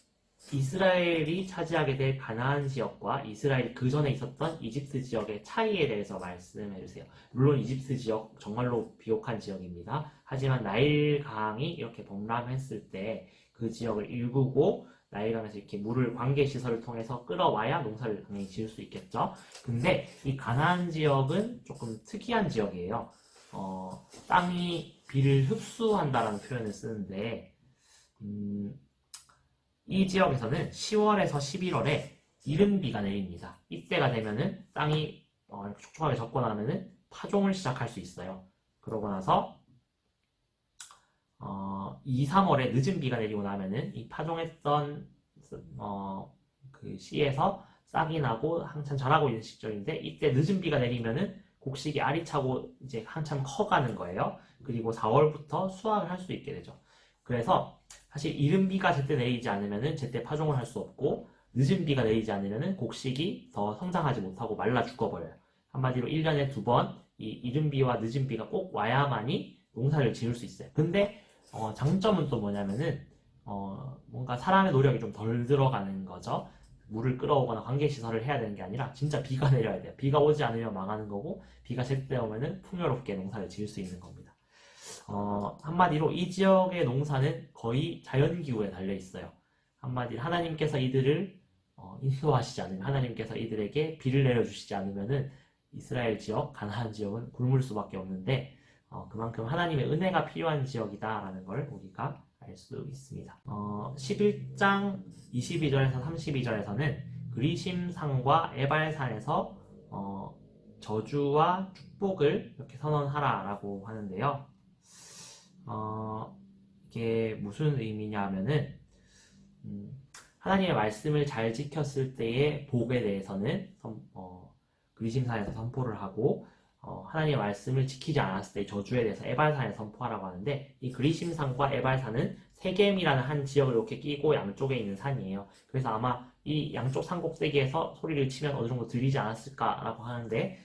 이스라엘이 차지하게 될 가나안 지역과 이스라엘이 그 전에 있었던 이집트 지역의 차이에 대해서 말씀해 주세요. 물론 이집트 지역 정말로 비옥한 지역입니다. 하지만 나일강이 이렇게 범람했을 때 그 지역을 일구고 나일강에서 이렇게 물을 관계시설을 통해서 끌어와야 농사를 당연히 지을 수 있겠죠. 근데 이 가나안 지역은 조금 특이한 지역이에요. 땅이 비를 흡수한다라는 표현을 쓰는데 이 지역에서는 10월에서 11월에 이른비가 내립니다. 이때가 되면은 땅이 촉촉하게 젖고 나면은 파종을 시작할 수 있어요. 그러고 나서 2, 3월에 늦은 비가 내리고 나면은 이 파종했던 그 씨에서 싹이 나고 한참 자라고 있는 시절인데 이때 늦은 비가 내리면은 곡식이 알이 차고 이제 한참 커가는 거예요. 그리고 4월부터 수확을 할 수 있게 되죠. 그래서 사실 이른 비가 제때 내리지 않으면은 제때 파종을 할 수 없고 늦은 비가 내리지 않으면은 곡식이 더 성장하지 못하고 말라 죽어버려요. 한마디로 1년에 2번 이 이른 비와 늦은 비가 꼭 와야만이 농사를 지을 수 있어요. 근데 장점은 또 뭐냐면은 뭔가 사람의 노력이 좀 덜 들어가는 거죠. 물을 끌어오거나 관계시설을 해야 되는 게 아니라 진짜 비가 내려야 돼요. 비가 오지 않으면 망하는 거고 비가 제때 오면은 풍요롭게 농사를 지을 수 있는 겁니다. 한마디로 이 지역의 농사는 거의 자연기후에 달려 있어요. 한마디로 하나님께서 이들을 인도하시지 않으면, 하나님께서 이들에게 비를 내려주시지 않으면은 이스라엘 지역, 가나안 지역은 굶을 수밖에 없는데, 그만큼 하나님의 은혜가 필요한 지역이다라는 걸 우리가 알 수 있습니다. 11장 22절에서 32절에서는 그리심산과 에발산에서 저주와 축복을 이렇게 선언하라라고 하는데요. 이게 무슨 의미냐 하면은, 하나님의 말씀을 잘 지켰을 때의 복에 대해서는 그리심산에서 선포를 하고, 하나님의 말씀을 지키지 않았을 때의 저주에 대해서 에발산에 선포하라고 하는데, 이 그리심산과 에발산은 세겜이라는 한 지역을 이렇게 끼고 양쪽에 있는 산이에요. 그래서 아마 이 양쪽 산 꼭대기에서 소리를 치면 어느 정도 들리지 않았을까라고 하는데,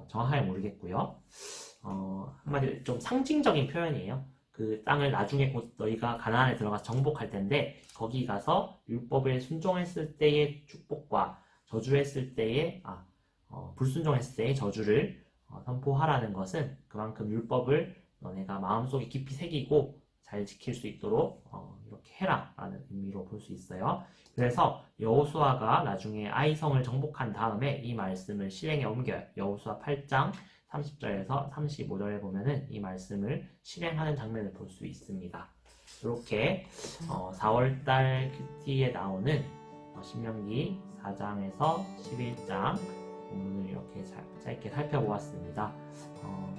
정확하게 모르겠고요. 한마디로 좀 상징적인 표현이에요. 그 땅을 나중에 곧 너희가 가나안에 들어가서 정복할 텐데, 거기 가서 율법에 순종했을 때의 축복과 저주했을 때의 불순종했을 때의 저주를 선포하라는 것은 그만큼 율법을 너네가 마음속에 깊이 새기고 잘 지킬 수 있도록 이렇게 해라 라는 의미로 볼 수 있어요. 그래서 여호수아가 나중에 아이성을 정복한 다음에 이 말씀을 실행에 옮겨요. 여호수아 8장 30절에서 35절에 보면은 이 말씀을 실행하는 장면을 볼 수 있습니다. 이렇게 4월달 큐티에 나오는 신명기 4장에서 11장 본문을 이렇게 짧게 살펴보았습니다.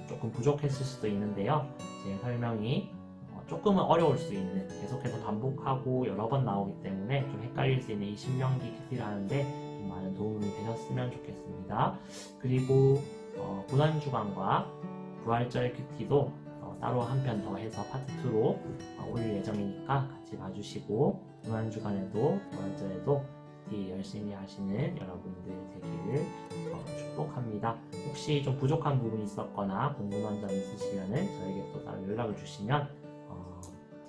조금 부족했을 수도 있는데요. 제 설명이 조금은 어려울 수 있는, 계속해서 반복하고 여러 번 나오기 때문에 좀 헷갈릴 수 있는 이 신명기 큐티를 하는데 좀 많은 도움이 되셨으면 좋겠습니다. 그리고 고난주간과 부활절 큐티도 따로 한 편 더 해서 파트 2로 올릴 예정이니까 같이 봐주시고, 고난주간에도 부활절에도 큐티 열심히 하시는 여러분들 되기를 축복합니다. 혹시 좀 부족한 부분이 있었거나 궁금한 점 있으시면은 저에게 또 따로 연락을 주시면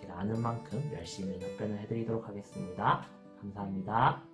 제가 아는 만큼 열심히 답변을 해드리도록 하겠습니다. 감사합니다.